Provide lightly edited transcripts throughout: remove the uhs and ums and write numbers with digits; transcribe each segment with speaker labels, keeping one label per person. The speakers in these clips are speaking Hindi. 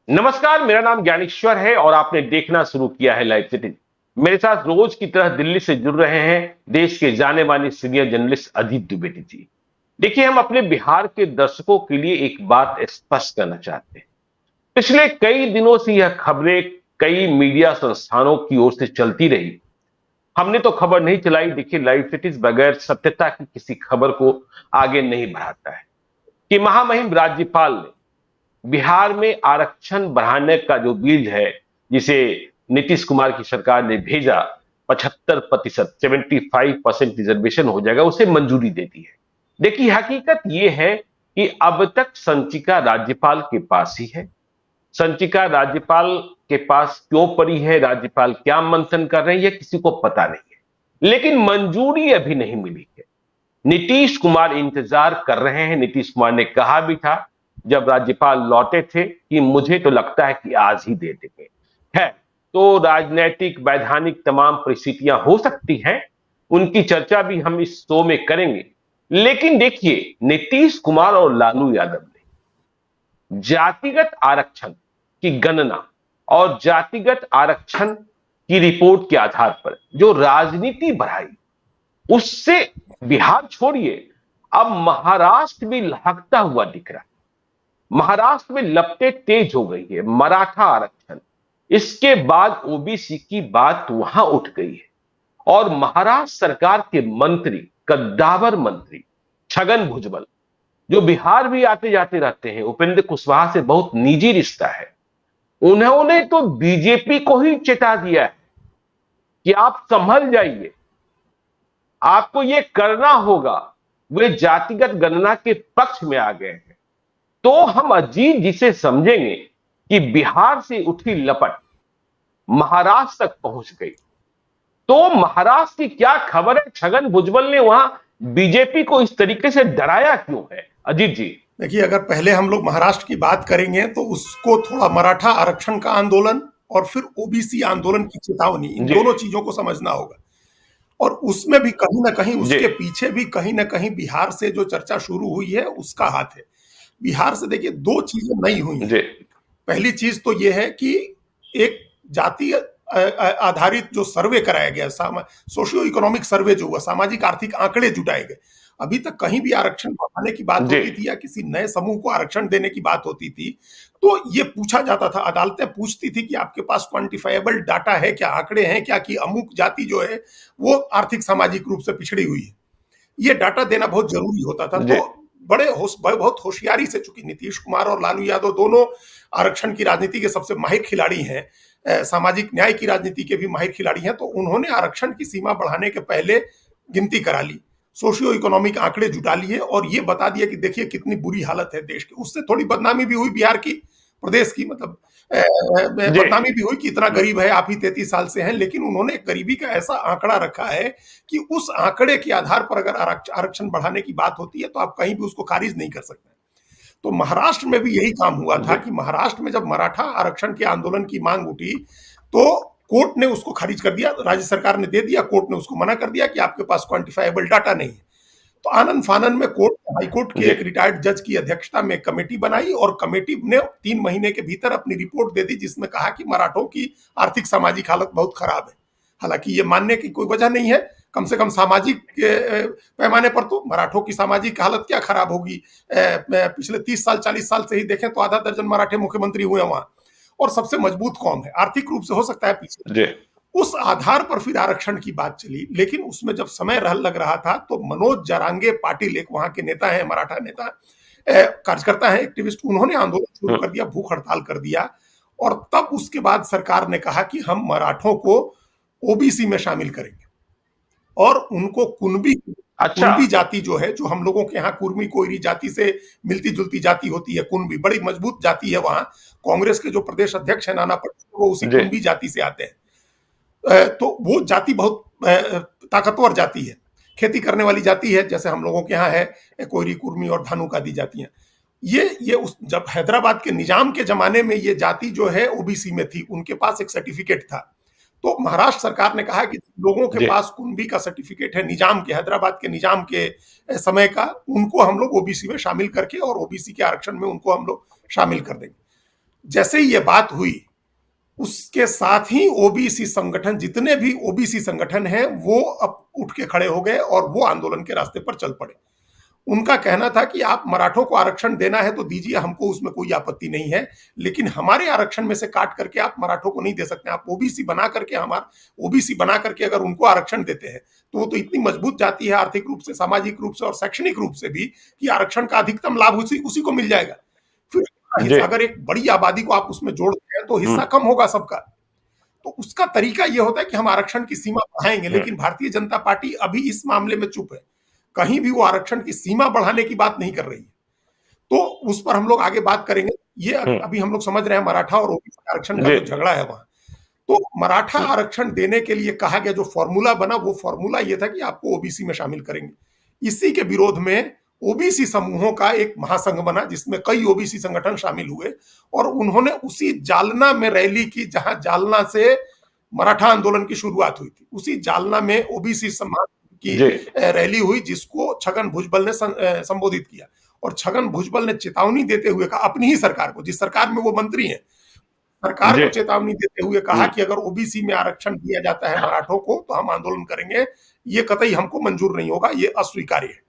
Speaker 1: नमस्कार, मेरा नाम ज्ञानेश्वर है और आपने देखना शुरू किया है लाइव सिटी। मेरे साथ रोज की तरह दिल्ली से जुड़ रहे हैं देश के जाने माने सीनियर जर्नलिस्ट अजीत द्विवेदी जी। देखिए, हम अपने बिहार के दर्शकों के लिए एक बात स्पष्ट करना चाहते हैं। पिछले कई दिनों से यह खबरें कई मीडिया संस्थानों की ओर से चलती रही। हमने तो खबर नहीं चलाई। देखिए, लाइव सिटीज बगैर सत्यता की किसी खबर को आगे नहीं बढ़ाता है कि महामहिम राज्यपाल ने बिहार में आरक्षण बढ़ाने का जो बिल है, जिसे नीतीश कुमार की सरकार ने भेजा, 75% 75% रिजर्वेशन हो जाएगा, उसे मंजूरी दे दी है। देखिए, हकीकत यह है कि अब तक संचिका राज्यपाल के पास ही है। संचिका राज्यपाल के पास क्यों पड़ी है, राज्यपाल क्या मंथन कर रहे हैं, यह किसी को पता नहीं है। लेकिन मंजूरी अभी नहीं मिली है। नीतीश कुमार इंतजार कर रहे हैं। नीतीश कुमार ने कहा भी था जब राज्यपाल लौटे थे कि मुझे तो लगता है कि आज ही दे देंगे। है तो राजनीतिक वैधानिक तमाम परिस्थितियां हो सकती हैं, उनकी चर्चा भी हम इस शो में करेंगे। लेकिन देखिए, नीतीश कुमार और लालू यादव ने जातिगत आरक्षण की गणना और जातिगत आरक्षण की रिपोर्ट के आधार पर जो राजनीति बढ़ाई, उससे बिहार छोड़िए, अब महाराष्ट्र भी लहकता हुआ दिख रहा है। महाराष्ट्र में लपटें तेज हो गई है। मराठा आरक्षण, इसके बाद ओबीसी की बात वहां उठ गई है। और महाराष्ट्र सरकार के मंत्री, कद्दावर मंत्री छगन भुजबल, जो बिहार भी आते जाते रहते हैं, उपेंद्र कुशवाहा से बहुत निजी रिश्ता है, उन्होंने तो बीजेपी को ही चेता दिया है कि आप संभल जाइए, आपको यह करना होगा। वे जातिगत गणना के पक्ष में आ गए हैं। तो हम अजीत जी से समझेंगे कि बिहार से उठी लपट महाराष्ट्र तक पहुंच गई। तो महाराष्ट्र की क्या खबर है? छगन भुजबल ने वहां बीजेपी को इस तरीके से डराया क्यों है, अजीत जी?
Speaker 2: देखिए, अगर पहले हम लोग महाराष्ट्र की बात करेंगे तो उसको थोड़ा मराठा आरक्षण का आंदोलन और फिर ओबीसी आंदोलन की चेतावनी, इन दोनों चीजों को समझना होगा। और उसमें भी कहीं ना कहीं, उसके पीछे भी कहीं ना कहीं बिहार से जो चर्चा शुरू हुई है उसका हाथ है। बिहार से देखिए, दो चीजें नहीं हुई हैं। पहली चीज तो यह है कि एक जाति आधारित जो सर्वे कराया गया, सोशियो इकोनॉमिक सर्वे जो हुआ, सामाजिक आर्थिक आंकड़े जुटाए गए। अभी तक कहीं भी आरक्षण बढ़ाने की बात होती थी या किसी नए समूह को आरक्षण देने की बात होती थी तो ये पूछा जाता था, अदालतें पूछती थी कि आपके पास क्वांटिफाइबल डाटा है क्या, आंकड़े हैं क्या कि अमुक जाति जो है वो आर्थिक सामाजिक रूप से पिछड़ी हुई है। ये डाटा देना बहुत जरूरी होता था। तो बहुत होशियारी से, चूंकि नीतीश कुमार और लालू यादव दोनों आरक्षण की राजनीति के सबसे माहिर खिलाड़ी हैं, सामाजिक न्याय की राजनीति के भी माहिर खिलाड़ी हैं, तो उन्होंने आरक्षण की सीमा बढ़ाने के पहले गिनती करा ली, सोशियो इकोनॉमिक आंकड़े जुटा लिए और ये बता दिया कि देखिए कितनी बुरी हालत है देश की। उससे थोड़ी बदनामी भी हुई बिहार की, प्रदेश की, मतलब बदनामी भी हुई कि इतना गरीब है, आप ही 33 साल से हैं। लेकिन उन्होंने गरीबी का ऐसा आंकड़ा रखा है कि उस आंकड़े के आधार पर अगर आरक्षण बढ़ाने की बात होती है तो आप कहीं भी उसको खारिज नहीं कर सकते। तो महाराष्ट्र में भी यही काम हुआ था कि महाराष्ट्र में जब मराठा आरक्षण के आंदोलन की मांग उठी तो कोर्ट ने उसको खारिज कर दिया, राज्य सरकार ने दे दिया, कोर्ट ने उसको मना कर दिया कि आपके पास क्वांटिफाइबल डाटा नहीं है। तो आनंद फानन में हाईकोर्ट के एक रिटायर्ड जज की अध्यक्षता में कमेटी बनाई और कमेटी ने 3 महीने के भीतर अपनी रिपोर्ट दे दी, जिसमें कहा कि मराठों की आर्थिक सामाजिक हालत बहुत खराब है। हालांकि ये मानने की कोई वजह नहीं है, कम से कम सामाजिक पैमाने पर तो मराठों की सामाजिक हालत क्या खराब होगी। पिछले 30 साल 40 साल से ही देखें तो आधा दर्जन मराठे मुख्यमंत्री हुए वहां, और सबसे मजबूत कौम है, आर्थिक रूप से हो सकता है पीछे। उस आधार पर फिर आरक्षण की बात चली। लेकिन उसमें जब समय लग रहा था तो मनोज जरांगे पाटिल, एक वहां के नेता है, मराठा नेता, कार्यकर्ता है, एक्टिविस्ट, उन्होंने आंदोलन शुरू कर दिया, भूख हड़ताल कर दिया। और तब उसके बाद सरकार ने कहा कि हम मराठों को ओबीसी में शामिल करेंगे और उनको कुनबी जाति जो है, जो हम लोगों के यहाँ कुर्मी कोयरी जाति से मिलती जुलती जाति होती है, कुनबी बड़ी मजबूत जाति है वहां। कांग्रेस के जो प्रदेश अध्यक्ष है नाना पटोले, वो उसी कुनबी जाति से आते हैं। तो वो जाति बहुत ताकतवर जाति है, खेती करने वाली जाति है, जैसे हम लोगों के यहाँ है कोयरी, कुर्मी और धानुक आदि जातियां। ये उस जब हैदराबाद के निजाम के जमाने में ये जाति जो है ओबीसी में थी, उनके पास एक सर्टिफिकेट था। तो महाराष्ट्र सरकार ने कहा कि लोगों के पास कुनबी का सर्टिफिकेट है, निजाम के, हैदराबाद के निजाम के समय का, उनको हम लोग ओबीसी में शामिल करके और ओबीसी के आरक्षण में उनको हम लोग शामिल कर देंगे। जैसे ही ये बात हुई, उसके साथ ही ओबीसी संगठन, जितने भी ओबीसी संगठन हैं, वो अब उठ के खड़े हो गए और वो आंदोलन के रास्ते पर चल पड़े। उनका कहना था कि आप मराठों को आरक्षण देना है तो दीजिए, हमको उसमें कोई आपत्ति नहीं है, लेकिन हमारे आरक्षण में से काट करके आप मराठों को नहीं दे सकते। आप ओबीसी बना करके, ओबीसी बना करके अगर उनको आरक्षण देते हैं तो वो तो इतनी मजबूत जाती है आर्थिक रूप से, सामाजिक रूप से और शैक्षणिक रूप से भी, कि आरक्षण का अधिकतम लाभ उसी उसी को मिल जाएगा। फिर
Speaker 1: जी।
Speaker 2: अगर एक बड़ी आबादी को आप उसमें जोड़ते हैं तो हिस्सा कम होगा सबका। तो उसका तरीका यह होता है कि हम आरक्षण की सीमा बढ़ाएंगे, लेकिन भारतीय जनता पार्टी अभी इस मामले में चुप है। कहीं भी वो आरक्षण की सीमा बढ़ाने की बात नहीं कर रही है। तो उस पर हम लोग आगे बात करेंगे। ये अभी हम लोग समझ रहे हैं मराठा और ओबीसी आरक्षण का
Speaker 1: जी।
Speaker 2: जो झगड़ा है वहां, तो मराठा आरक्षण देने के लिए कहा गया जो फॉर्मूला बना, वो फॉर्मूला ये था कि आपको ओबीसी में शामिल करेंगे। इसी के विरोध में ओबीसी समूहों का एक महासंघ बना, जिसमें कई ओबीसी संगठन शामिल हुए और उन्होंने उसी जालना में रैली की जहां जालना से मराठा आंदोलन की शुरुआत हुई थी। उसी जालना में ओबीसी समाज की रैली हुई, जिसको छगन भुजबल ने संबोधित किया। और छगन भुजबल ने चेतावनी देते हुए कहा, अपनी ही सरकार को, जिस सरकार में वो मंत्री हैं, सरकार को चेतावनी देते हुए कहा कि अगर ओबीसी में आरक्षण दिया जाता है मराठों को तो हम आंदोलन करेंगे, ये कतई हमको मंजूर नहीं होगा, ये अस्वीकार्य है।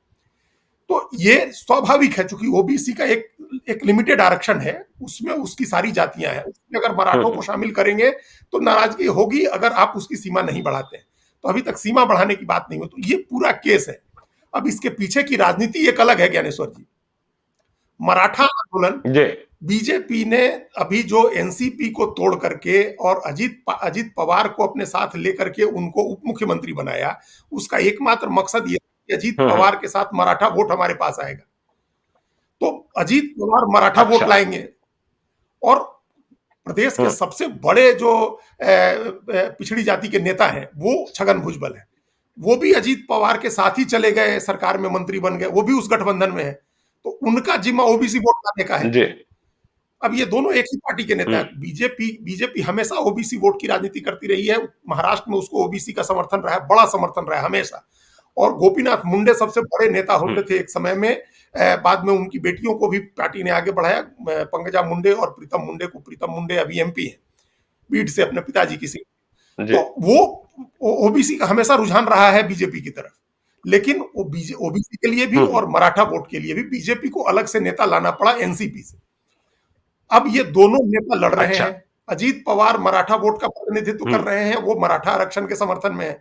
Speaker 2: तो ये स्वाभाविक है, चूंकि ओबीसी का एक लिमिटेड आरक्षण है, उसमें उसकी सारी जातियां हैं, उसमें अगर मराठों को शामिल करेंगे तो नाराजगी होगी अगर आप उसकी सीमा नहीं बढ़ाते हैं। तो अभी तक सीमा बढ़ाने की बात नहीं हुई। तो ये पूरा केस है। अब इसके पीछे की राजनीति एक अलग है ज्ञानेश्वर जी। मराठा आंदोलन, बीजेपी ने अभी जो एनसीपी को तोड़ करके और अजीत पवार को अपने साथ लेकर के उनको उप मुख्यमंत्री बनाया, उसका एकमात्र मकसद ये कि अजीत पवार के साथ मराठा वोट हमारे पास आएगा। तो अजीत पवार मराठा वोट लाएंगे और प्रदेश के सबसे बड़े जो पिछड़ी जाति के नेता हैं वो छगन भुजबल है, वो भी अजीत पवार के साथ ही चले गए, सरकार में मंत्री बन गए, वो भी उस गठबंधन में है। तो उनका जिम्मा ओबीसी वोट लाने का है। अब ये दोनों एक ही पार्टी के नेता हैं। बीजेपी हमेशा ओबीसी वोट की राजनीति करती रही है। महाराष्ट्र में उसको ओबीसी का समर्थन रहा है, बड़ा समर्थन रहा है हमेशा। और गोपीनाथ मुंडे सबसे बड़े नेता होते थे एक समय में, बाद में उनकी बेटियों को भी पार्टी ने आगे बढ़ाया, पंकजा मुंडे और प्रीतम मुंडे को। प्रीतम मुंडे अभी एमपी हैं, बीड से अपने पिताजी की सीट। तो वो ओबीसी का हमेशा रुझान रहा है बीजेपी की तरफ, लेकिन ओबीसी के लिए भी और मराठा वोट के लिए भी बीजेपी को अलग से नेता लाना पड़ा एनसीपी से। अब ये दोनों नेता लड़ रहे हैं। अजीत पवार मराठा वोट का प्रतिनिधित्व कर रहे हैं, वो मराठा आरक्षण के समर्थन में है।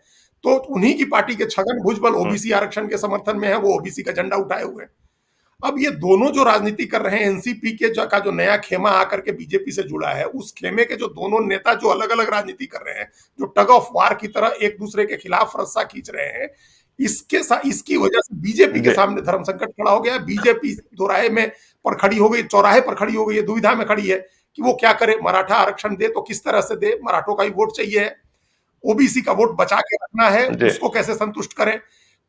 Speaker 2: तो उन्हीं की पार्टी के छगन भुजबल ओबीसी आरक्षण के समर्थन में है, वो ओबीसी का झंडा उठाए हुए हैं। अब ये दोनों जो राजनीति कर रहे हैं, एनसीपी के जो नया खेमा आकर के बीजेपी से जुड़ा है, उस खेमे के जो दोनों नेता जो अलग अलग राजनीति कर रहे हैं, जो टग ऑफ वार की तरह एक दूसरे के खिलाफ रस्सा खींच रहे हैं, इसकी वजह से बीजेपी के सामने धर्म संकट खड़ा हो गया। बीजेपी दोराहे में पर खड़ी हो गई, चौराहे पर खड़ी हो गई, दुविधा में खड़ी है कि वो क्या करे। मराठा आरक्षण दे तो किस तरह से दे, मराठों का ही वोट चाहिए है, ओबीसी का वोट बचा के रखना है, उसको कैसे संतुष्ट करें।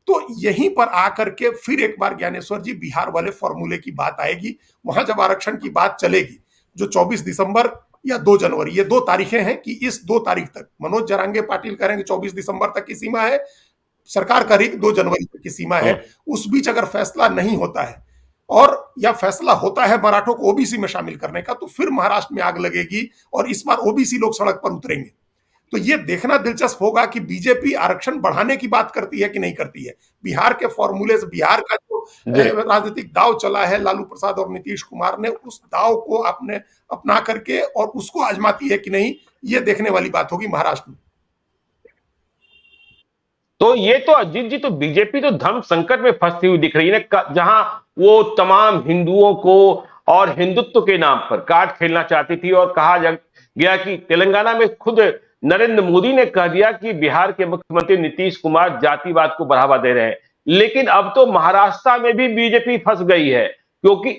Speaker 2: तो यहीं पर आकर के फिर एक बार ज्ञानेश्वर जी बिहार वाले फॉर्मूले की बात आएगी। वहां जब आरक्षण की बात चलेगी, जो 24 दिसंबर या 2 जनवरी, ये 2 तारीखें हैं कि इस 2 तारीख तक मनोज जरांगे पाटिल करेंगे 24 दिसंबर तक की सीमा है, सरकार का रिक 2 जनवरी तक की सीमा है। उस बीच अगर फैसला नहीं होता है और या फैसला होता है मराठों को ओबीसी में शामिल करने का, तो फिर महाराष्ट्र में आग लगेगी और इस बार ओबीसी लोग सड़क पर उतरेंगे। तो ये देखना दिलचस्प होगा कि बीजेपी आरक्षण बढ़ाने की बात करती है कि नहीं करती है। बिहार के फॉर्मूले से, बिहार का जो राजनीतिक दाव चला है लालू प्रसाद और नीतीश कुमार ने, उस दाव को आपने अपना करके और उसको आजमाती है कि नहीं, ये देखने वाली बात होगी महाराष्ट्र में।
Speaker 1: तो ये तो अजीत जी, तो बीजेपी तो धर्म संकट में फंसती हुई दिख रही है ना, जहां वो तमाम हिंदुओं को और हिंदुत्व के नाम पर काट खेलना चाहती थी। और कहा गया कि तेलंगाना में खुद नरेंद्र मोदी ने कह दिया कि बिहार के मुख्यमंत्री नीतीश कुमार जातिवाद को बढ़ावा दे रहे हैं। लेकिन अब तो महाराष्ट्र में भी बीजेपी फंस गई है, क्योंकि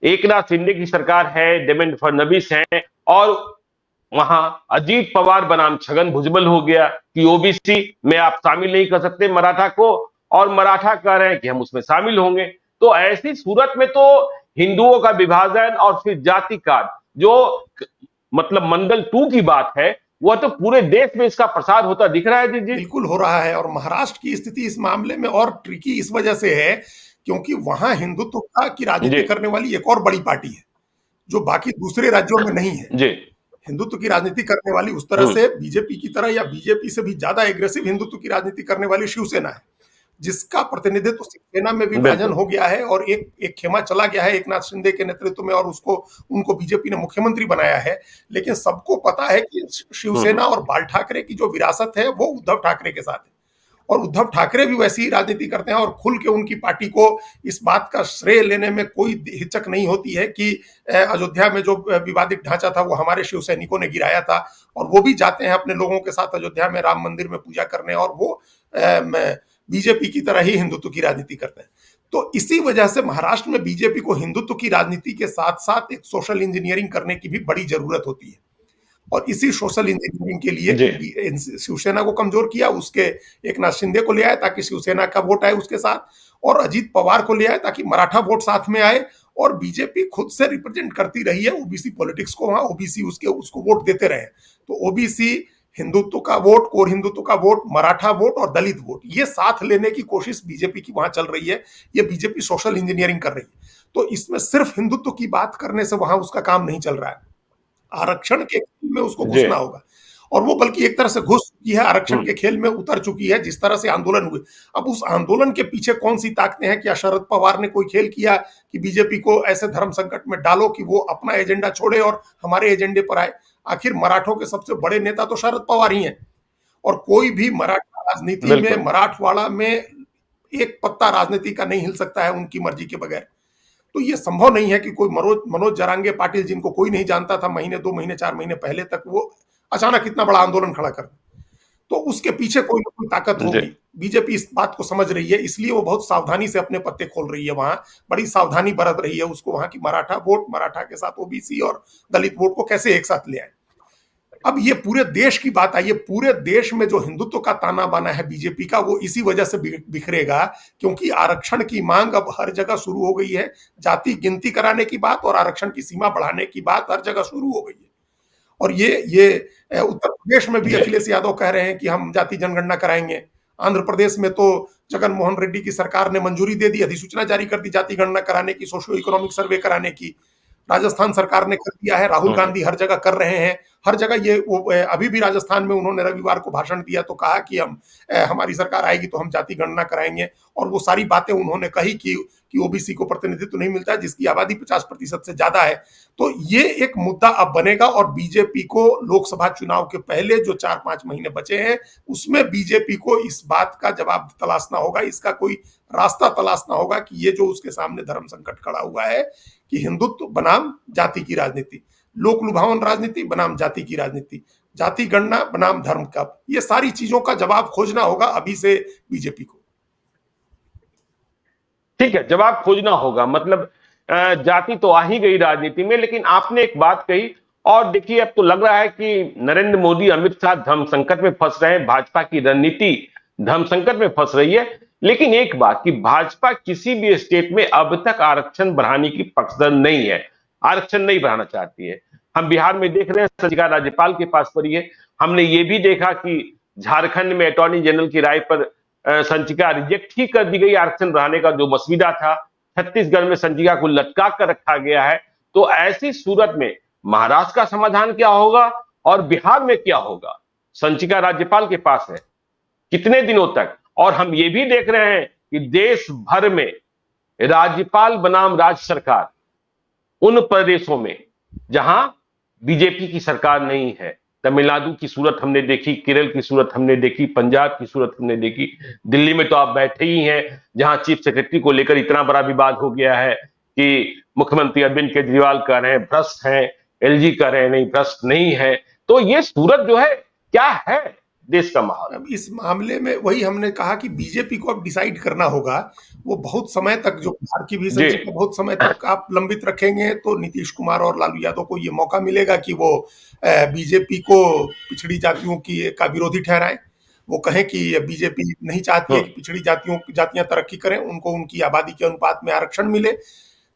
Speaker 1: एकनाथ शिंदे की सरकार है, देवेंद्र फडणवीस हैं, और वहां अजीत पवार बनाम छगन भुजबल हो गया कि ओबीसी में आप शामिल नहीं कर सकते मराठा को, और मराठा कह रहे हैं कि हम उसमें शामिल होंगे। तो ऐसी सूरत में तो हिंदुओं का विभाजन और फिर जाति का जो मतलब मंडल 2 की बात है, वह तो पूरे देश में इसका प्रसार होता दिख रहा है। जी
Speaker 2: बिल्कुल हो रहा है। और महाराष्ट्र की स्थिति इस मामले में और ट्रिकी इस वजह से है क्योंकि वहां हिंदुत्व की राजनीति करने वाली एक और बड़ी पार्टी है जो बाकी दूसरे राज्यों में नहीं है।
Speaker 1: जी।
Speaker 2: हिंदुत्व की राजनीति करने वाली उस तरह से बीजेपी की तरह या बीजेपी से भी ज्यादा एग्रेसिव हिंदुत्व की राजनीति करने वाली शिवसेना है, जिसका प्रतिनिधित्व शिवसेना में विभाजन
Speaker 1: बिल्कुल।
Speaker 2: हो गया है और एक खेमा चला गया है एकनाथ शिंदे के नेतृत्व में, और उसको उनको बीजेपी ने मुख्यमंत्री बनाया है। लेकिन सबको पता है कि शिवसेना और बाल ठाकरे की जो विरासत है वो उद्धव ठाकरे के साथ है, और उद्धव ठाकरे भी वैसी ही राजनीति करते हैं, और खुल के उनकी पार्टी को इस बात का श्रेय लेने में कोई हिचक नहीं होती है कि अयोध्या में जो विवादित ढांचा था वो हमारे शिव सैनिकों ने गिराया था, और वो भी जाते हैं अपने लोगों के साथ अयोध्या में राम मंदिर में पूजा करने, और वो बीजेपी की तरह ही हिंदुत्व की राजनीति करते हैं। तो इसी वजह से महाराष्ट्र में बीजेपी को हिंदुत्व की राजनीति के साथ साथ एक सोशल इंजीनियरिंग करने की भी बड़ी जरूरत होती है, और इसी सोशल इंजीनियरिंग के लिए शिवसेना को कमजोर किया, उसके एकनाथ शिंदे को ले आए ताकि शिवसेना का वोट आए उसके साथ, और अजीत पवार को ले आए ताकि मराठा वोट साथ में आए, और बीजेपी खुद से रिप्रेजेंट करती रही है ओबीसी पॉलिटिक्स को, वहां ओबीसी उसको वोट देते रहे। तो ओबीसी हिंदुत्व का वोट, कोर हिंदुत्व का वोट, मराठा वोट और दलित वोट, ये साथ लेने की कोशिश बीजेपी की वहां चल रही है। ये बीजेपी सोशल इंजीनियरिंग कर रही है। तो इसमें सिर्फ हिंदुत्व की बात करने से वहां उसका काम नहीं चल रहा है, आरक्षण के खेल में उसको घुसना होगा, और वो बल्कि एक तरह से घुस चुकी है, आरक्षण के खेल में उतर चुकी है, जिस तरह से आंदोलन हुए। अब उस आंदोलन के पीछे कौन सी ताकतें हैं? क्या शरद पवार ने कोई खेल किया कि बीजेपी को ऐसे धर्म संकट में डालो कि वो अपना एजेंडा छोड़े और हमारे एजेंडे पर आए? आखिर मराठों के सबसे बड़े नेता तो शरद पवार ही हैं, और कोई भी मराठा राजनीति में, मराठवाड़ा में एक पत्ता राजनीति का नहीं हिल सकता है उनकी मर्जी के बगैर। तो ये संभव नहीं है कि कोई मनोज जरांगे पाटिल, जिनको कोई नहीं जानता था महीने 2 महीने 4 महीने पहले तक, वो अचानक इतना बड़ा आंदोलन खड़ा कर दे। तो उसके पीछे कोई ना कोई ताकत होगी। बीजेपी इस बात को समझ रही है, इसलिए वो बहुत सावधानी से अपने पत्ते खोल रही है, वहां बड़ी सावधानी बरत रही है, उसको वहां की मराठा वोट, मराठा के साथ ओबीसी और दलित वोट को कैसे एक साथ ले आए। अब ये पूरे देश की बात आई है, पूरे देश में जो हिंदुत्व का ताना बाना है बीजेपी का, वो इसी वजह से बिखरेगा, क्योंकि आरक्षण की मांग अब हर जगह शुरू हो गई है। जाति गिनती कराने की बात और आरक्षण की सीमा बढ़ाने की बात हर जगह शुरू हो गई है। और ये उत्तर प्रदेश में भी अखिलेश यादव कह रहे हैं कि हम जाति जनगणना कराएंगे। आंध्र प्रदेश में तो जगन मोहन रेड्डी की सरकार ने मंजूरी दे दी, अधिसूचना जारी कर दी जाति गणना कराने की, सोशियो इकोनॉमिक सर्वे कराने की। राजस्थान सरकार ने कर दिया है, राहुल गांधी हर जगह कर रहे हैं, हर जगह ये अभी भी राजस्थान में उन्होंने रविवार को भाषण दिया तो कहा कि हमारी सरकार आएगी तो हम जाति गणना कराएंगे, और वो सारी बातें उन्होंने कही कि ओबीसी को प्रतिनिधित्व नहीं मिलता है, जिसकी आबादी 50% से ज्यादा है। तो ये एक मुद्दा अब बनेगा, और बीजेपी को लोकसभा चुनाव के पहले जो 4-5 महीने बचे हैं उसमें बीजेपी को इस बात का जवाब तलाशना होगा, इसका कोई रास्ता तलाशना होगा कि ये जो उसके सामने धर्म संकट खड़ा हुआ है कि हिंदुत्व बनाम जाति की राजनीति, लोक लुभावन राजनीति बनाम जाति की राजनीति, जाति गणना बनाम धर्म का, ये सारी चीजों का जवाब खोजना होगा अभी से बीजेपी को।
Speaker 1: ठीक है, जवाब खोजना होगा, मतलब जाति तो आ ही गई राजनीति में। लेकिन आपने एक बात कही, और देखिए अब तो लग रहा है कि नरेंद्र मोदी, अमित शाह धर्म संकट में फंस रहे हैं, भाजपा की रणनीति धर्म संकट में फंस रही है। लेकिन एक बात कि भाजपा किसी भी स्टेट में अब तक आरक्षण बढ़ाने की पक्षधर नहीं है, आरक्षण नहीं बढ़ाना चाहती है। हम बिहार में देख रहे हैं, संचिका राज्यपाल के पास पड़ी है। हमने ये भी देखा कि झारखंड में अटॉर्नी जनरल की राय पर संचिका रिजेक्ट ही कर दी गई, आरक्षण बढ़ाने का जो मसविदा था। छत्तीसगढ़ में संचिका को लटका कर रखा गया है। तो ऐसी सूरत में महाराष्ट्र का समाधान क्या होगा और बिहार में क्या होगा? संचिका राज्यपाल के पास है कितने दिनों तक? और हम ये भी देख रहे हैं कि देश भर में राज्यपाल बनाम राज्य सरकार उन प्रदेशों में जहां बीजेपी की सरकार नहीं है, तमिलनाडु की सूरत हमने देखी, केरल की सूरत हमने देखी, पंजाब की सूरत हमने देखी, दिल्ली में तो आप बैठे ही हैं जहां चीफ सेक्रेटरी को लेकर इतना बड़ा विवाद हो गया है कि मुख्यमंत्री अरविंद केजरीवाल कह रहे हैं भ्रष्ट हैं, एलजी कह रहे हैं नहीं भ्रष्ट नहीं है। तो ये सूरत जो है क्या है देश का माहौल?
Speaker 2: अब इस मामले में वही हमने कहा कि बीजेपी को अब डिसाइड करना होगा। वो बहुत समय तक, जो बिहार की भी संचिका बहुत समय तक आप लंबित रखेंगे तो नीतीश कुमार और लालू यादव को ये मौका मिलेगा कि वो बीजेपी को पिछड़ी जातियों का विरोधी ठहराएं। वो कहें कि बीजेपी नहीं चाहती है कि पिछड़ी जातियां तरक्की करें, उनको उनकी आबादी के अनुपात में आरक्षण मिले।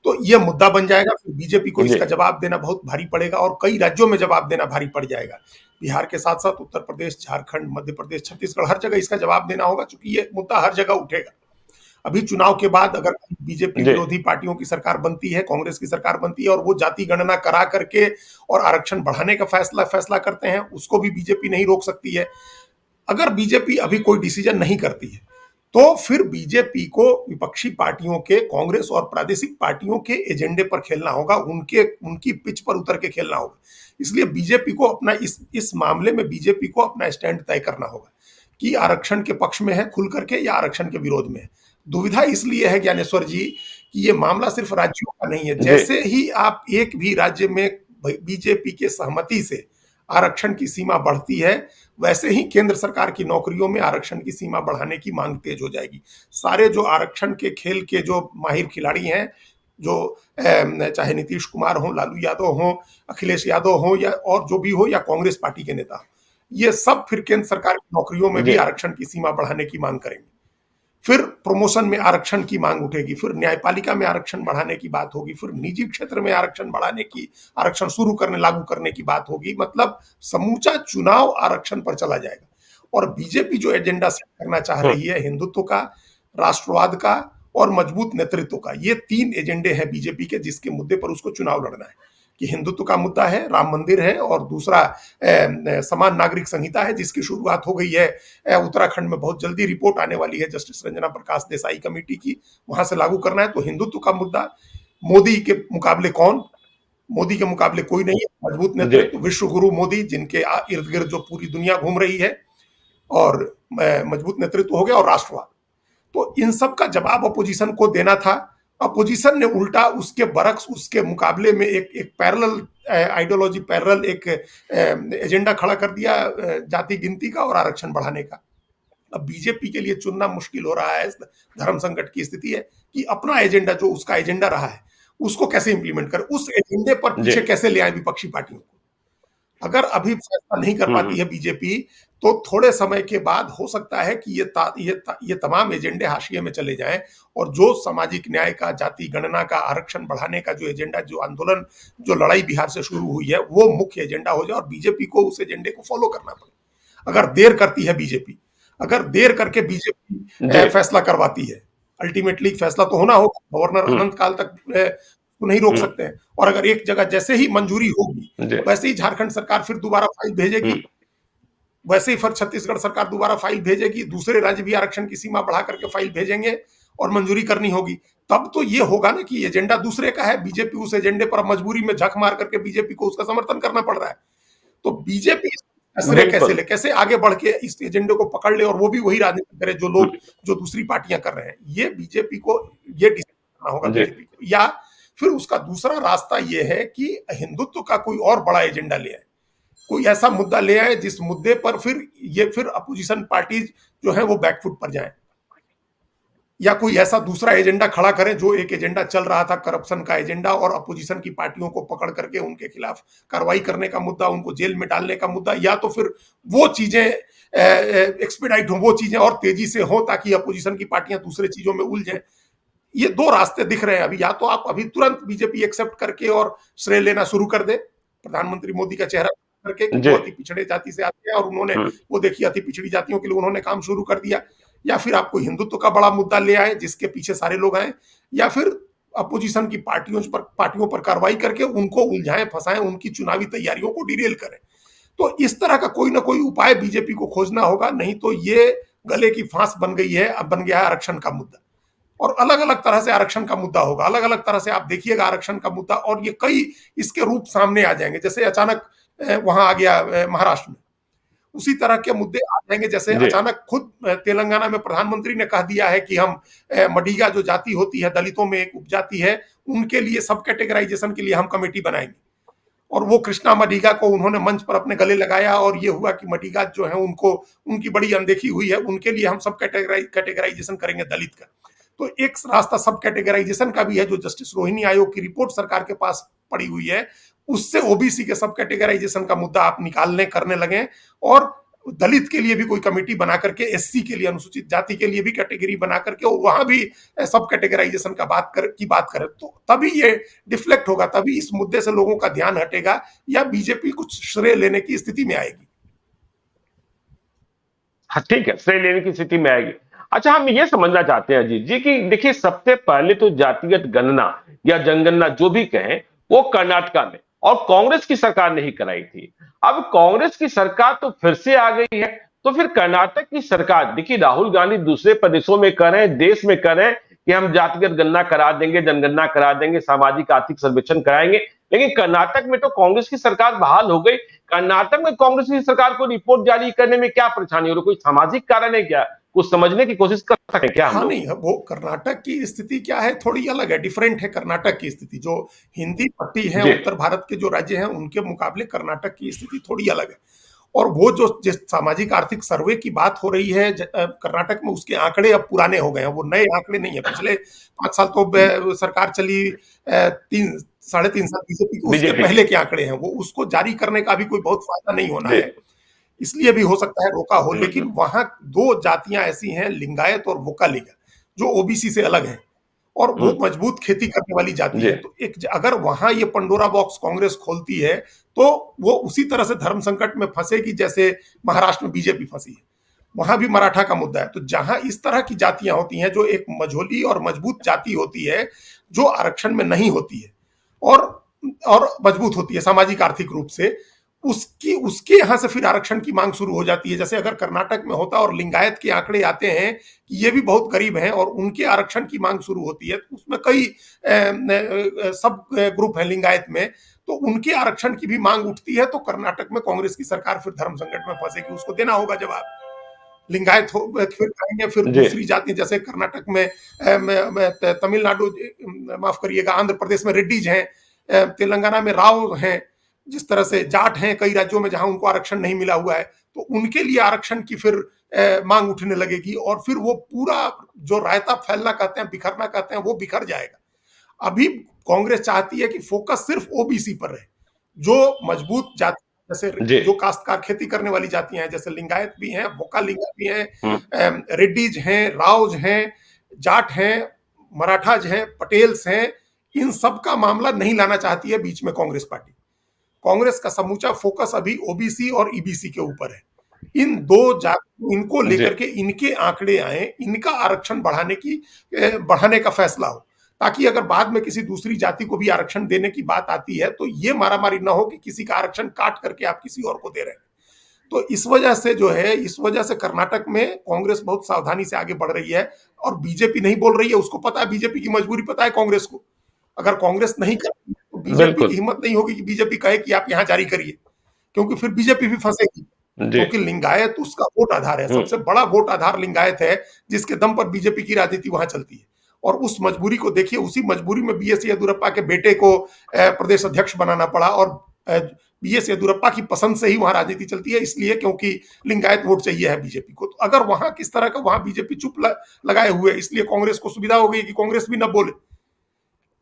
Speaker 2: तो ये मुद्दा बन जाएगा, फिर बीजेपी को इसका जवाब देना बहुत भारी पड़ेगा, और कई राज्यों में जवाब देना भारी पड़ जाएगा। बिहार के साथ साथ उत्तर प्रदेश, झारखंड, मध्य प्रदेश, छत्तीसगढ़, हर जगह इसका जवाब देना होगा, क्योंकि ये मुद्दा हर जगह उठेगा। अभी चुनाव के बाद अगर बीजेपी
Speaker 1: जी
Speaker 2: विरोधी पार्टियों की सरकार बनती है, कांग्रेस की सरकार बनती है और वो जाति गणना करा करके और आरक्षण बढ़ाने का फैसला करते हैं, उसको भी बीजेपी नहीं रोक सकती है। अगर बीजेपी अभी कोई डिसीजन नहीं करती है तो फिर बीजेपी को विपक्षी पार्टियों के, कांग्रेस और प्रादेशिक पार्टियों के एजेंडे पर खेलना होगा, उनके उनकी पिच पर उतर के खेलना होगा। इसलिए बीजेपी को अपना इस मामले में बीजेपी को अपना स्टैंड तय करना होगा कि आरक्षण के पक्ष में है खुल करके या आरक्षण के विरोध में है। दुविधा इसलिए है ज्ञानेश्वर जी कि ये मामला सिर्फ राज्यों का नहीं है।
Speaker 1: जी
Speaker 2: जैसे ही आप एक भी राज्य में बीजेपी के सहमति से आरक्षण की सीमा बढ़ती है, वैसे ही केंद्र सरकार की नौकरियों में आरक्षण की सीमा बढ़ाने की मांग तेज हो जाएगी। सारे जो आरक्षण के खेल के जो माहिर खिलाड़ी हैं, जो चाहे नीतीश कुमार हो, लालू यादव हो, अखिलेश यादव हो या और जो भी हो, या कांग्रेस पार्टी के नेता, ये सब फिर केंद्र सरकार की नौकरियों में भी
Speaker 1: जी
Speaker 2: आरक्षण की सीमा बढ़ाने की मांग करेंगे। फिर प्रमोशन में आरक्षण की मांग उठेगी, फिर न्यायपालिका में आरक्षण बढ़ाने की बात होगी, फिर निजी क्षेत्र में आरक्षण बढ़ाने की, आरक्षण लागू करने की बात होगी। मतलब समूचा चुनाव आरक्षण पर चला जाएगा। और बीजेपी जो एजेंडा सेट करना चाह
Speaker 1: हम्म,
Speaker 2: रही है, हिंदुत्व का, राष्ट्रवाद का और मजबूत नेतृत्व का, ये 3 एजेंडे हैं बीजेपी के, जिसके मुद्दे पर उसको चुनाव लड़ना है। कि हिंदुत्व का मुद्दा है, राम मंदिर है, और दूसरा समान नागरिक संहिता है, जिसकी शुरुआत हो गई है उत्तराखंड में। बहुत जल्दी रिपोर्ट आने वाली है जस्टिस रंजना प्रकाश देसाई कमेटी की, वहां से लागू करना है। तो हिंदुत्व का मुद्दा, मोदी के मुकाबले कौन, मोदी के मुकाबले कोई नहीं है, मजबूत
Speaker 1: जी
Speaker 2: नेतृत्व, विश्व गुरु मोदी, जिनके इर्द गिर्द जो पूरी दुनिया घूम रही है, और मजबूत नेतृत्व हो गया, और राष्ट्रवाद। तो इन सब का जवाब अपोजिशन को देना था। अपोजिशन ने उल्टा उसके बरक्स, उसके मुकाबले में एक पैरेलल आइडियोलॉजी, पैरेलल एक एजेंडा खड़ा कर दिया, जाति गिनती का और आरक्षण बढ़ाने का। अब बीजेपी के लिए चुनना मुश्किल हो रहा है, धर्म संकट की स्थिति है कि अपना एजेंडा, जो उसका एजेंडा रहा है, उसको कैसे इंप्लीमेंट कर, उस एजेंडे पर
Speaker 1: जी
Speaker 2: पीछे कैसे ले आए विपक्षी पार्टियों को। अगर अभी फैसला नहीं कर पाती है बीजेपी, तो थोड़े समय के बाद हो सकता है कि ये तमाम एजेंडे हाशिए में चले जाएं, और जो सामाजिक न्याय का, जाति गणना का, आरक्षण बढ़ाने का जो एजेंडा, जो आंदोलन, जो लड़ाई बिहार से शुरू हुई है, वो मुख्य एजेंडा हो जाए और बीजेपी को उस एजेंडे को फॉलो करना पड़े। अगर देर करती है बीजेपी, अगर देर करके बीजेपी
Speaker 1: जी
Speaker 2: फैसला करवाती है, अल्टीमेटली फैसला तो होना होगा, गवर्नर
Speaker 1: हम्म,
Speaker 2: अनंत काल तक तो नहीं रोक
Speaker 1: हम्म,
Speaker 2: सकते हैं। और अगर एक जगह जैसे ही मंजूरी होगी,
Speaker 1: जी
Speaker 2: वैसे ही झारखंड सरकार फिर दोबारा फाइल भेजेगी,
Speaker 1: हम्म,
Speaker 2: वैसे ही फिर छत्तीसगढ़ सरकार दोबारा फाइल भेजेगी, दूसरे राज्य भी आरक्षण की सीमा बढ़ा करके फाइल भेजेंगे और मंजूरी करनी होगी। तब तो ये होगा ना कि एजेंडा दूसरे का है, बीजेपी उस एजेंडे पर मजबूरी में झक मार करके बीजेपी को उसका समर्थन करना पड़ रहा है। तो बीजेपी असरे कैसे
Speaker 1: बिल्कुल
Speaker 2: ले, कैसे आगे बढ़ के इस एजेंडे को पकड़ ले, और वो भी वही राजनीति करे जो लोग, जो दूसरी पार्टियां कर रहे हैं। ये बीजेपी को, ये डिसाइड करना होगा
Speaker 1: जी
Speaker 2: बीजेपी को। या फिर उसका दूसरा रास्ता ये है कि हिंदुत्व का कोई और बड़ा एजेंडा ले आए, कोई ऐसा मुद्दा ले आए जिस मुद्दे पर फिर अपोजिशन पार्टीज जो है वो बैकफुट पर जाएं, या कोई ऐसा दूसरा एजेंडा खड़ा करें, जो एक एजेंडा चल रहा था करप्शन का एजेंडा, और अपोजिशन की पार्टियों को पकड़ करके उनके खिलाफ कार्रवाई करने का मुद्दा, उनको जेल में डालने का मुद्दा, या तो फिर वो चीजें एक्सपेडाइट हो, वो चीजें और तेजी से हो, ताकि अपोजिशन की पार्टियां दूसरे चीजों में उलझें। ये 2 रास्ते दिख रहे हैं अभी। या तो आप अभी तुरंत बीजेपी एक्सेप्ट करके और श्रेय लेना शुरू कर दे, प्रधानमंत्री मोदी का चेहरा करके कि
Speaker 1: जी
Speaker 2: वो अति पिछड़े जाति से आते हैं और उन्होंने, वो देखिए अति पिछड़ी जातियों के लिए उन्होंने काम शुरू कर दिया। या फिर आपको हिंदुत्व का बड़ा मुद्दा ले आए जिसके पीछे सारे लोग आए, या फिर अपोजिशन की पार्टियों पर कार्रवाई करके उनको उलझाएं, फंसाएं, उनकी चुनावी तैयारियों को डिरेल करें। तो इस तरह का कोई ना कोई उपाय बीजेपी को खोजना होगा, नहीं तो ये गले की फांस बन गई है, अब बन गया है आरक्षण का मुद्दा। और अलग अलग तरह से आरक्षण का मुद्दा होगा, अलग अलग तरह से आप देखिएगा आरक्षण का मुद्दा, और ये कई इसके रूप सामने आ जाएंगे। जैसे अचानक वहां आ गया महाराष्ट्र में, उसी तरह के मुद्दे आ जाएंगे। जैसे
Speaker 1: जी
Speaker 2: अचानक खुद तेलंगाना में प्रधानमंत्री ने कह दिया है कि हम मडीगा जो जाति होती है, दलितों में एक उपजाति है, उनके लिए सब कैटेगराइजेशन के लिए हम कमेटी बनाएंगे। और वो कृष्णा मडीगा को उन्होंने मंच पर अपने गले लगाया, और ये हुआ कि मडीगा जो है उनको, उनकी बड़ी अनदेखी हुई है, उनके लिए हम सब कैटेगराइजेशन करेंगे दलित का। तो एक रास्ता सब कैटेगराइजेशन का भी है, जो जस्टिस रोहिणी आयोग की रिपोर्ट सरकार के पास पड़ी हुई है, उससे ओबीसी के सब कैटेगराइजेशन का मुद्दा आप निकालने करने लगे, और दलित के लिए भी कोई कमेटी बना करके, एससी के लिए, अनुसूचित जाति के लिए भी कैटेगरी बना करके, और वहां भी सब कैटेगराइजेशन का बात करें, तो तभी ये डिफ्लेक्ट होगा, तभी इस मुद्दे से लोगों का ध्यान हटेगा, या बीजेपी कुछ श्रेय लेने की स्थिति में आएगी।
Speaker 1: हाँ ठीक है, श्रेय लेने की स्थिति में आएगी। अच्छा, हम ये समझना चाहते हैं अजीत जी कि देखिए, सबसे पहले तो जातिगत गणना या जनगणना जो भी कहें, वो कर्नाटका में और कांग्रेस की सरकार ने ही कराई थी। अब कांग्रेस की सरकार तो फिर से आ गई है, तो फिर कर्नाटक की सरकार, देखिए राहुल गांधी दूसरे प्रदेशों में कर रहे हैं, देश में कर रहे हैं कि हम जातिगत गणना करा देंगे, जनगणना करा देंगे, सामाजिक आर्थिक सर्वेक्षण कराएंगे, लेकिन कर्नाटक में तो कांग्रेस की सरकार बहाल हो गई। कर्नाटक में कांग्रेस की सरकार को रिपोर्ट जारी करने में क्या परेशानी हो रही, कोई सामाजिक कारण है क्या? कुछ समझने की कोशिश कर सकते हैं क्या हम
Speaker 2: हाँ,
Speaker 1: लोग?
Speaker 2: नहीं, वो कर्नाटक की स्थिति क्या है, थोड़ी अलग है, डिफरेंट है कर्नाटक की स्थिति। जो हिंदी पट्टी है,
Speaker 1: जी।
Speaker 2: उत्तर भारत के जो राज्य हैं, उनके मुकाबले कर्नाटक की स्थिति थोड़ी अलग है। और वो जो जिस सामाजिक आर्थिक सर्वे की बात हो रही है कर्नाटक में, उसके आंकड़े अब पुराने हो गए हैं, वो नए आंकड़े नहीं है। पिछले 5 साल तो सरकार चली, 3 साढ़े 3 साल बीजेपी की, उसके
Speaker 1: बीजेपी की।
Speaker 2: पहले के आंकड़े हैं वो, उसको जारी करने का भी कोई बहुत फायदा नहीं होना
Speaker 1: जी।
Speaker 2: है, इसलिए भी हो सकता है रोका हो।
Speaker 1: हम्म।
Speaker 2: लेकिन वहां दो जातियां ऐसी हैं, लिंगायत और वोकालिगा, जो ओबीसी से अलग हैं और वो
Speaker 1: हम्म।
Speaker 2: मजबूत खेती करने वाली जाति
Speaker 1: जी।
Speaker 2: है। तो एक अगर वहां ये पंडोरा बॉक्स कांग्रेस खोलती है, तो वो उसी तरह से धर्म संकट में फंसेगी जैसे महाराष्ट्र में बीजेपी फंसी है। वहां भी मराठा का मुद्दा है। तो जहां इस तरह की जातियां होती हैं, जो एक मझोली और मजबूत जाति होती है, जो आरक्षण में नहीं होती है और और मजबूत होती है सामाजिक आर्थिक रूप से, उसकी उसके यहां से फिर आरक्षण की मांग शुरू हो जाती है। जैसे अगर कर्नाटक में होता और लिंगायत के आंकड़े आते हैं कि ये भी बहुत गरीब हैं और उनके आरक्षण की मांग शुरू होती है, तो उसमें कई सब ग्रुप हैं लिंगायत में, तो उनके आरक्षण की भी मांग उठती है। तो कर्नाटक में कांग्रेस की सरकार फिर धर्म संकट में फंसेगी, उसको देना होगा जवाब। लिंगायत हो फिर कहेंगे, फिर
Speaker 1: जी।
Speaker 2: दूसरी जाति जैसे कर्नाटक में, तमिलनाडु, माफ करिएगा, आंध्र प्रदेश में रेड्डीज हैं, तेलंगाना में राव हैं, जिस तरह से जाट हैं कई राज्यों में जहां उनको आरक्षण नहीं मिला हुआ है, तो उनके लिए आरक्षण की फिर मांग उठने लगेगी और फिर वो पूरा जो रायता फैलना कहते हैं, बिखरना कहते हैं, वो बिखर जाएगा। अभी कांग्रेस चाहती है कि फोकस सिर्फ ओबीसी पर रहे, जो मजबूत जाति, जैसे
Speaker 1: जी।
Speaker 2: जो काश्तकार खेती करने वाली जातियां हैं, जैसे लिंगायत भी हैं, वोकालिंगा भी हैं,
Speaker 1: हम्म।
Speaker 2: रेड्डीज हैं, रावज हैं, जाट हैं, मराठाज हैं, पटेल्स हैं, इन सब का मामला नहीं लाना चाहती है बीच में कांग्रेस पार्टी। कांग्रेस का समूचा फोकस अभी ओबीसी और ईबीसी के ऊपर है। इन दो जाति, इनको
Speaker 1: जी।
Speaker 2: लेकर के इनके आंकड़े आए, इनका आरक्षण बढ़ाने का फैसला हो, ताकि अगर बाद में किसी दूसरी जाति को भी आरक्षण देने की बात आती है, तो ये मारामारी ना हो कि किसी का आरक्षण काट करके आप किसी और को दे रहे हैं। तो इस वजह से जो है, इस वजह से कर्नाटक में कांग्रेस बहुत सावधानी से आगे बढ़ रही है और बीजेपी नहीं बोल रही है। उसको पता है, बीजेपी की मजबूरी पता है कांग्रेस को। अगर कांग्रेस नहीं करती तो बीजेपी की
Speaker 1: बिल्कुल।
Speaker 2: हिम्मत नहीं होगी कि बीजेपी कहे कि आप यहां जारी करिए, क्योंकि फिर बीजेपी भी फंसेगी।
Speaker 1: जी।
Speaker 2: क्योंकि लिंगायत उसका वोट आधार है,
Speaker 1: हम्म।
Speaker 2: सबसे बड़ा वोट आधार लिंगायत है, जिसके दम पर बीजेपी की राजनीति वहां चलती है। और उस मजबूरी को देखिए, उसी मजबूरी में बीएस येदुरप्पा के बेटे को प्रदेश अध्यक्ष बनाना पड़ा और बीएस येदुरप्पा की पसंद से ही वहां राजनीति चलती है, इसलिए क्योंकि लिंगायत वोट चाहिए है बीजेपी को। तो अगर वहां किस तरह का, वहां बीजेपी चुप लगाए हुए, इसलिए कांग्रेस को सुविधा हो गई कि कांग्रेस भी न बोले।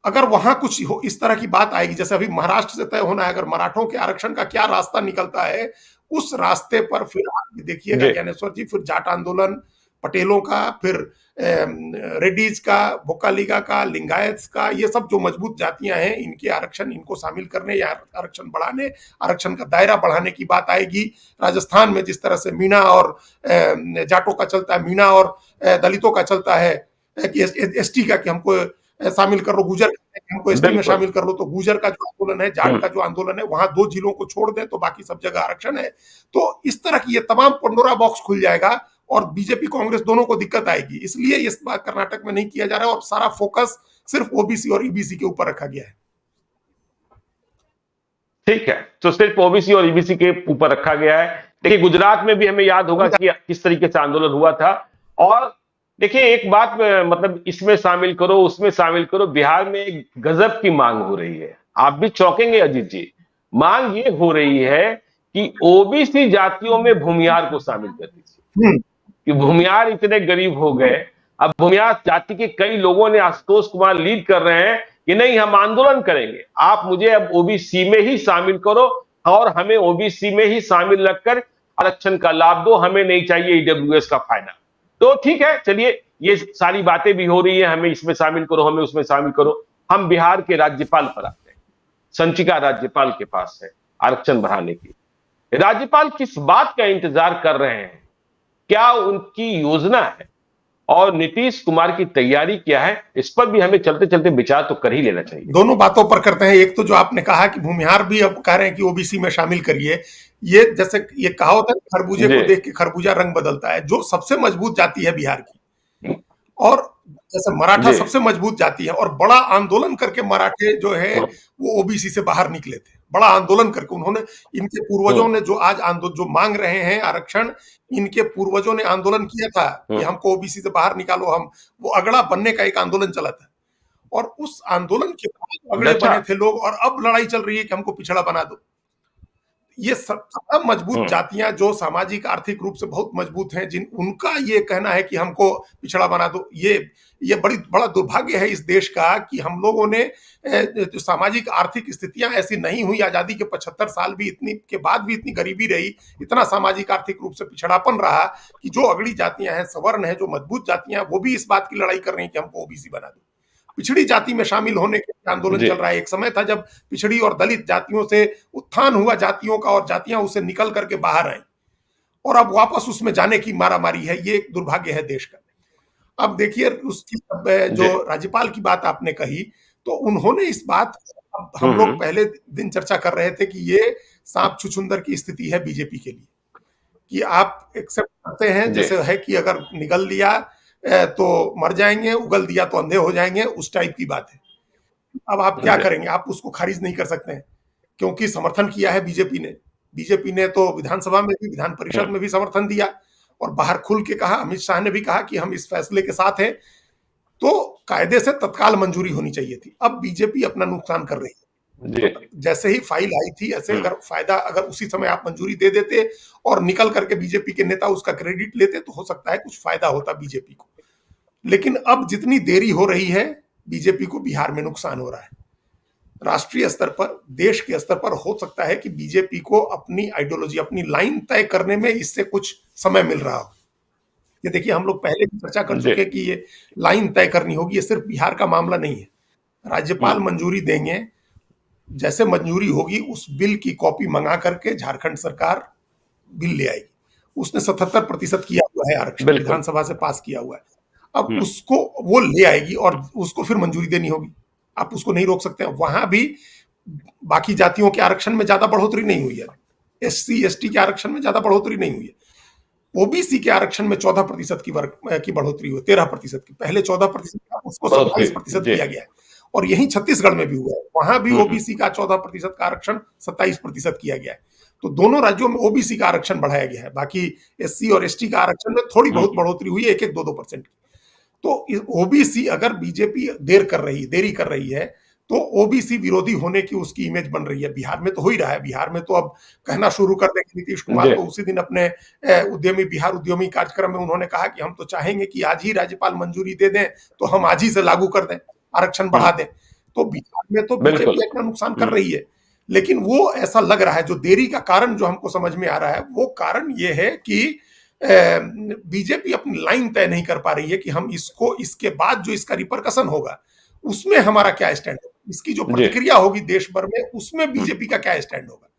Speaker 2: अगर वहां कुछ हो, इस तरह की बात आएगी, जैसे अभी महाराष्ट्र से तय होना है, अगर मराठों के आरक्षण का क्या रास्ता निकलता है, उस रास्ते पर फिर आप देखिएगा
Speaker 1: जी।
Speaker 2: ज्ञानेश्वर जी, फिर जाट आंदोलन, पटेलों का, फिर रेड्डीज का, वोकालिगा का, लिंगायत का, ये सब जो मजबूत जातियां हैं, इनके आरक्षण, इनको शामिल करने या आरक्षण बढ़ाने, आरक्षण का दायरा बढ़ाने की बात आएगी। राजस्थान में जिस तरह से मीणा और जाटों का चलता है, मीणा और दलितों का चलता है कि एसटी का, कि हमको शामिल कर लो, गुजर हमको एसटी में
Speaker 1: बिल्कुल।
Speaker 2: शामिल कर लो, तो गुजर का जो आंदोलन है, जाट
Speaker 1: हम्म।
Speaker 2: का जो आंदोलन है, वहां 2 जिलों को छोड़ दें तो बाकी सब जगह आरक्षण है। तो इस तरह की ये तमाम पंडोरा बॉक्स खुल जाएगा और बीजेपी कांग्रेस दोनों को दिक्कत आएगी। इसलिए इस बार कर्नाटक में नहीं किया जा रहा है और सारा फोकस सिर्फ ओबीसी और ईबीसी के ऊपर रखा गया है।
Speaker 1: ठीक है, तो सिर्फ ओबीसी और ईबीसी के ऊपर रखा गया है। देखिए, गुजरात में भी हमें याद होगा कि किस तरीके से आंदोलन हुआ था। और देखिए, एक बात मतलब इसमें शामिल करो, उसमें शामिल करो, बिहार में एक गजब की मांग हो रही है, आप भी चौंकेंगे अजीत जी। मांग ये हो रही है कि ओबीसी जातियों में भूमिहार को शामिल कर दीजिए, कि भूमिहार इतने गरीब हो गए। अब भूमिहार जाति के कई लोगों ने, आशुतोष कुमार लीड कर रहे हैं कि नहीं, हम आंदोलन करेंगे, आप मुझे अब ओबीसी में ही शामिल करो और हमें ओबीसी में ही शामिल रखकर आरक्षण का लाभ दो, हमें नहीं चाहिए ईडब्ल्यूएस का फायदा। तो ठीक है, चलिए, ये सारी बातें भी हो रही है, हमें इसमें शामिल करो, हमें उसमें शामिल करो। हम बिहार के राज्यपाल पर आते हैं, संचिका राज्यपाल के पास है आरक्षण बढ़ाने की। राज्यपाल किस बात का इंतजार कर रहे हैं, क्या उनकी योजना है, और नीतीश कुमार की तैयारी क्या है, इस पर भी हमें चलते चलते विचार तो कर ही लेना चाहिए।
Speaker 2: दोनों बातों पर करते हैं। एक तो जो आपने कहा कि भूमिहार भी अब कह रहे हैं कि ओबीसी में शामिल करिए, ये जैसे ये कहावत है, खरबूजे
Speaker 1: जी
Speaker 2: को देख के खरबूजा रंग बदलता है। जो सबसे मजबूत जाति है बिहार की, और जैसे मराठा
Speaker 1: जी
Speaker 2: सबसे मजबूत जाति है, और बड़ा आंदोलन करके मराठे जो है वो ओबीसी से बाहर निकले थे। बड़ा आंदोलन करके उन्होंने, इनके पूर्वजों ने जो आज आंदोलन जो मांग रहे हैं आरक्षण, इनके पूर्वजों ने आंदोलन किया था कि हमको ओबीसी से बाहर निकालो। हम वो अगड़ा बनने का एक आंदोलन चला था, और उस आंदोलन के बाद अगड़े
Speaker 1: अच्छा
Speaker 2: बने थे लोग, और अब लड़ाई चल रही है कि हमको पिछड़ा बना दो। ये सब मजबूत जातियां जो सामाजिक आर्थिक रूप से बहुत मजबूत हैं, जिन उनका ये कहना है कि हमको पिछड़ा बना दो, ये बड़ा दुर्भाग्य है इस देश का कि हम लोगों ने जो सामाजिक आर्थिक स्थितियां ऐसी नहीं हुई, आजादी के 75 साल भी इतनी के बाद भी इतनी गरीबी रही, इतना सामाजिक आर्थिक रूप से पिछड़ापन रहा कि जो अगड़ी जातियां हैं, सवर्ण है, जो मजबूत जातियां, वो भी इस बात की लड़ाई कर रही हैं कि हमको ओबीसी बना दो। पिछड़ी जाति में शामिल होने के लिए आंदोलन
Speaker 1: जी
Speaker 2: चल रहा है। एक समय था जब पिछड़ी और दलित जातियों से उत्थान हुआ जातियों का, और जातियां उससे निकल करके बाहर आई, और अब वापस उसमें जाने की मारामारी है। ये एक दुर्भाग्य है देश का। अब देखिए उसकी, अब जो
Speaker 1: जी
Speaker 2: राज्यपाल की बात आपने कही, तो उन्होंने इस बात, अब हम लोग
Speaker 1: हम्म
Speaker 2: पहले दिन चर्चा कर रहे थे कि ये सांप छुछुंदर की स्थिति है बीजेपी के लिए, कि आप एक्सेप्ट करते हैं,
Speaker 1: जी
Speaker 2: जैसे है कि अगर निगल लिया तो मर जाएंगे, उगल दिया तो अंधे हो जाएंगे, उस टाइप की बात है। अब आप क्या
Speaker 1: जी
Speaker 2: करेंगे, आप उसको खारिज नहीं कर सकते हैं, क्योंकि समर्थन किया है बीजेपी ने। बीजेपी ने तो विधानसभा में भी, विधान परिषद में भी समर्थन दिया, और बाहर खुल के कहा, अमित शाह ने भी कहा कि हम इस फैसले के साथ हैं। तो कायदे से तत्काल मंजूरी होनी चाहिए थी। अब बीजेपी अपना नुकसान कर रही है।
Speaker 1: जी
Speaker 2: तो जैसे ही फाइल आई थी, ऐसे अगर फायदा, अगर उसी समय आप मंजूरी दे देते और निकल करके बीजेपी के नेता उसका क्रेडिट लेते, तो हो सकता है कुछ फायदा होता बीजेपी को। लेकिन अब जितनी देरी हो रही है, बीजेपी को बिहार में नुकसान हो रहा है। राष्ट्रीय स्तर पर, देश के स्तर पर हो सकता है कि बीजेपी को अपनी आइडियोलॉजी, अपनी लाइन तय करने में इससे कुछ समय मिल रहा हो। ये देखिए, हम लोग पहले भी चर्चा कर
Speaker 1: जी
Speaker 2: चुके हैं कि ये लाइन तय करनी होगी। ये सिर्फ बिहार का मामला नहीं है। राज्यपाल मंजूरी देंगे, जैसे मंजूरी होगी उस बिल की कॉपी मंगा करके झारखंड सरकार बिल ले आएगी। उसने 77% किया हुआ है आरक्षण,
Speaker 1: बिल्कुल
Speaker 2: विधानसभा से पास किया हुआ है। अब
Speaker 1: हम्म
Speaker 2: उसको वो ले आएगी और उसको फिर मंजूरी देनी होगी। आप उसको नहीं रोक सकते हैं। वहां भी बाकी जातियों के आरक्षण में ज्यादा बढ़ोतरी नहीं हुई है। एससी एसटी के आरक्षण में ज्यादा बढ़ोतरी नहीं हुई है। ओबीसी के आरक्षण में 14% की बढ़ोतरी हुई, 13% की। पहले 14% था, उसको
Speaker 1: बहुत सही
Speaker 2: 27%
Speaker 1: जी
Speaker 2: किया गया है। और यही छत्तीसगढ़ में भी हुआ है, वहां भी
Speaker 1: हम्म
Speaker 2: ओबीसी का 14% का आरक्षण 27% किया गया है। तो दोनों राज्यों में ओबीसी का आरक्षण बढ़ाया गया है। बाकी एससी और एसटी का आरक्षण में थोड़ी बहुत
Speaker 1: हम्म
Speaker 2: बढ़ोतरी हुई है, 1-1, 2-2% की। तो ओबीसी, अगर बीजेपी देरी कर रही है, तो ओबीसी विरोधी होने की उसकी इमेज बन रही है। बिहार में तो हो ही रहा है। बिहार में तो अब कहना शुरू कर देंगे। नीतीश कुमार
Speaker 1: जी
Speaker 2: तो उसी दिन अपने उद्यमी बिहार उद्यमी कार्यक्रम में उन्होंने कहा कि हम तो चाहेंगे कि आज ही राज्यपाल मंजूरी दे दें, तो हम आज ही से लागू कर दें, आरक्षण बढ़ा दें। तो बिहार में तो
Speaker 1: बिल्कुल
Speaker 2: बीजेपी अपना नुकसान कर रही है। लेकिन वो ऐसा लग रहा है, जो देरी का कारण जो हमको समझ में आ रहा है, वो कारण ये है कि बीजेपी अपनी लाइन तय नहीं कर पा रही है कि हम इसको, इसके बाद जो इसका रिपरकशन होगा उसमें हमारा क्या स्टैंड होगा, इसकी जो
Speaker 1: जी
Speaker 2: प्रतिक्रिया होगी देश भर में, उसमें बीजेपी का क्या स्टैंड होगा।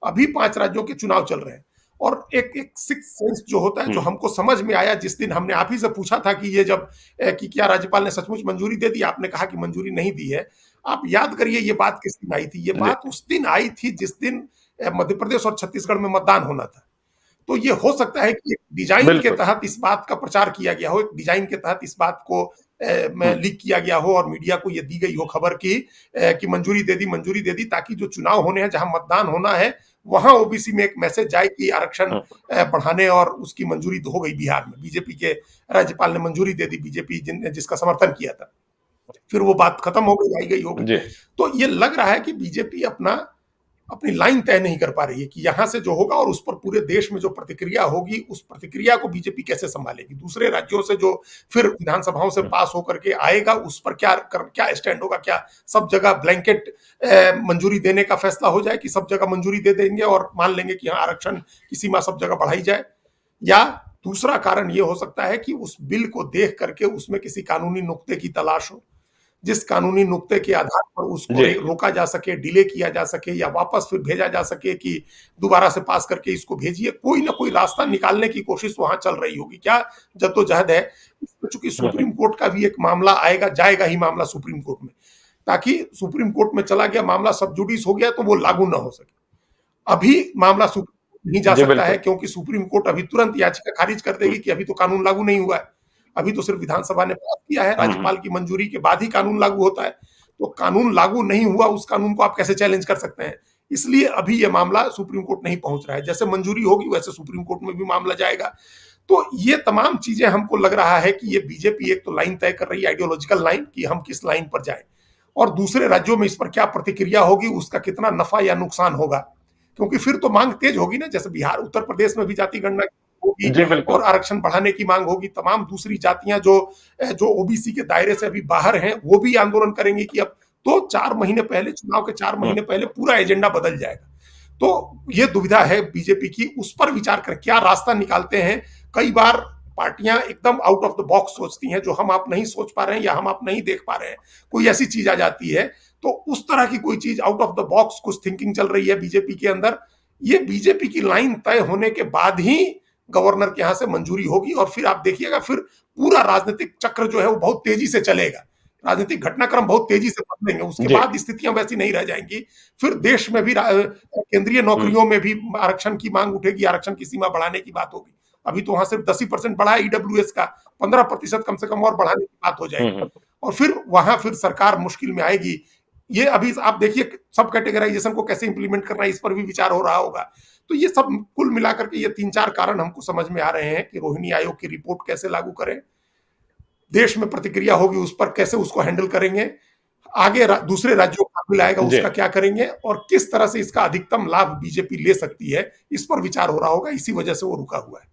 Speaker 2: अभी 5 राज्यों के चुनाव चल रहे हैं, और एक एक सिक्स सेंस जो होता है, जो हमको समझ में आया जिस दिन हमने आप ही से पूछा था कि ये जब कि क्या राज्यपाल ने सचमुच मंजूरी दे दी, आपने कहा कि मंजूरी नहीं दी है। आप याद करिए ये बात किस दिन आई थी। ये
Speaker 1: जी
Speaker 2: बात उस दिन आई थी जिस दिन मध्य प्रदेश और छत्तीसगढ़ में मतदान होना था। तो ये हो सकता है कि डिजाइन के
Speaker 1: बिल्कुल
Speaker 2: तहत इस बात का प्रचार किया गया हो, एक डिजाइन के तहत इस बात को में लीक किया गया हो, और मीडिया को ये दी गई हो खबर कि मंजूरी दे दी, ताकि जो चुनाव होने हैं, जहां मतदान होना है, वहां ओबीसी में एक मैसेज जाए कि आरक्षण बढ़ाने, और उसकी मंजूरी हो गई बिहार में। बीजेपी के राज्यपाल ने मंजूरी दे दी, बीजेपी जिसका समर्थन किया था। फिर वो बात खत्म हो गई, आई गई हो गई।
Speaker 1: जी
Speaker 2: तो ये लग रहा है कि बीजेपी अपनी लाइन तय नहीं कर पा रही है कि यहां से जो होगा, और उस पर पूरे देश में जो प्रतिक्रिया होगी, उस प्रतिक्रिया को बीजेपी कैसे संभालेगी। दूसरे राज्यों से जो फिर विधानसभाओं से पास होकर के आएगा, उस पर क्या स्टैंड होगा। क्या सब जगह ब्लैंकेट मंजूरी देने का फैसला हो जाए कि सब जगह मंजूरी दे देंगे और मान लेंगे कि हाँ, आरक्षण की सीमा सब जगह बढ़ाई जाए। या दूसरा कारण ये हो सकता है कि उस बिल को देख करके उसमें किसी कानूनी नुक्ते की तलाश हो। जिस कानूनी नुक्ते के आधार पर उसको रोका जा सके, डिले किया जा सके या वापस फिर भेजा जा सके कि दोबारा से पास करके इसको भेजिए, कोई ना कोई रास्ता निकालने की कोशिश वहां चल रही होगी। क्या जद्दोजहद है? चूंकि सुप्रीम कोर्ट का भी एक मामला आएगा, जाएगा ही मामला सुप्रीम कोर्ट में, ताकि सुप्रीम कोर्ट में चला गया मामला, सब जुडिस हो गया तो वो लागू ना हो सके। अभी मामला सुप्रीम कोर्ट नहीं जा सकता है, क्योंकि सुप्रीम कोर्ट अभी तुरंत याचिका खारिज कर देगी कि अभी तो कानून लागू नहीं हुआ है, अभी तो सिर्फ विधानसभा ने पास किया है, राज्यपाल की मंजूरी के बाद ही कानून लागू होता है। तो कानून लागू नहीं हुआ, उस कानून को आप कैसे चैलेंज कर सकते हैं? इसलिए अभी ये मामला सुप्रीम कोर्ट नहीं पहुंच रहा है। जैसे मंजूरी होगी वैसे सुप्रीम कोर्ट में भी मामला जाएगा। तो ये तमाम चीजें हमको लग रहा है कि ये बीजेपी एक तो लाइन तय कर रही है, आइडियोलॉजिकल लाइन, कि हम किस लाइन पर जाएं, और दूसरे राज्यों में इस पर क्या प्रतिक्रिया होगी, उसका कितना नफा या नुकसान होगा, क्योंकि फिर तो मांग तेज होगी ना। जैसे बिहार, उत्तर प्रदेश में भी जाति गणना होगी और आरक्षण बढ़ाने की मांग होगी। तमाम दूसरी जातियां जो ओबीसी के दायरे से अभी बाहर हैं, वो भी आंदोलन करेंगी कि अब तो 4 महीने पहले, चुनाव के 4 महीने पहले पूरा एजेंडा बदल जाएगा। तो ये दुविधा है बीजेपी की, उस पर विचार कर क्या रास्ता निकालते हैं। कई बार पार्टियां एकदम आउट ऑफ द बॉक्स सोचती हैं, जो हम आप नहीं सोच पा रहे हैं या हम आप नहीं देख पा रहे हैं। कोई ऐसी चीज आ जाती है, तो उस तरह की कोई चीज आउट ऑफ द बॉक्स कुछ थिंकिंग चल रही है बीजेपी के अंदर। ये बीजेपी की लाइन तय होने के बाद ही गवर्नर के यहां से मंजूरी होगी, और फिर आप देखिएगा फिर पूरा राजनीतिक चक्र जो है वो बहुत तेजी से चलेगा, राजनीतिक घटनाक्रम बहुत तेजी से बदलेंगे। उसके बाद स्थितियां वैसी नहीं रह जाएंगी। फिर देश में भी केंद्रीय नौकरियों में भी आरक्षण की मांग उठेगी, आरक्षण की सीमा बढ़ाने की बात होगी। अभी तो वहां सिर्फ 10% बढ़ा है ईडब्ल्यूएस का, 15% कम से कम और बढ़ाने की बात हो जाएगी, और फिर वहां फिर सरकार मुश्किल में आएगी। ये अभी आप देखिए सब कैटेगराइजेशन को कैसे इंप्लीमेंट करना है, इस पर भी विचार हो रहा होगा। तो ये सब कुल मिलाकर के ये 3-4 कारण हमको समझ में आ रहे हैं कि रोहिणी आयोग की रिपोर्ट कैसे लागू करें, देश में प्रतिक्रिया होगी उस पर कैसे उसको हैंडल करेंगे, आगे दूसरे राज्यों का बिल आएगा उसका क्या करेंगे, और किस तरह से इसका अधिकतम लाभ बीजेपी ले सकती है, इस पर विचार हो रहा होगा। इसी वजह से वो रुका हुआ है।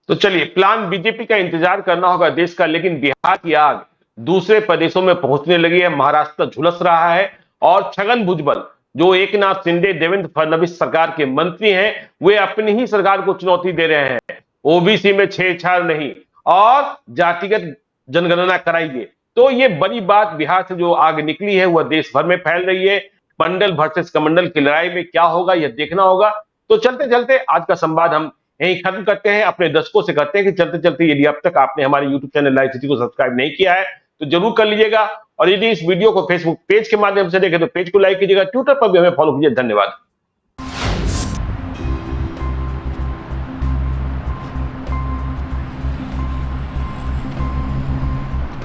Speaker 1: तो चलिए, प्लान बीजेपी का इंतजार करना होगा देश का, लेकिन बिहार की आग दूसरे प्रदेशों में पहुंचने लगी है, महाराष्ट्र झुलस रहा है, और छगन भुजबल जो एकनाथ शिंदे, देवेंद्र फडणवीस सरकार के मंत्री हैं, वे अपनी ही सरकार को चुनौती दे रहे हैं। ओबीसी में छेड़छाड़ नहीं और जातिगत जनगणना कराइए। तो ये बड़ी बात बिहार से जो आग निकली है वह देश भर में फैल रही है। मंडल वर्सेस कमंडल की लड़ाई में क्या होगा यह देखना होगा। तो चलते चलते आज का संवाद हम यहीं खत्म करते हैं, अपने दर्शकों से कहते हैं कि चलते चलते यदि अब तक आपने हमारे यूट्यूब चैनल लाइव सिटी को सब्सक्राइब नहीं किया है तो जरूर कर लीजिएगा, और यदि इस वीडियो को फेसबुक पेज के माध्यम से देखें तो पेज को लाइक कीजिएगा, ट्विटर पर भी हमें फॉलो कीजिए। धन्यवाद।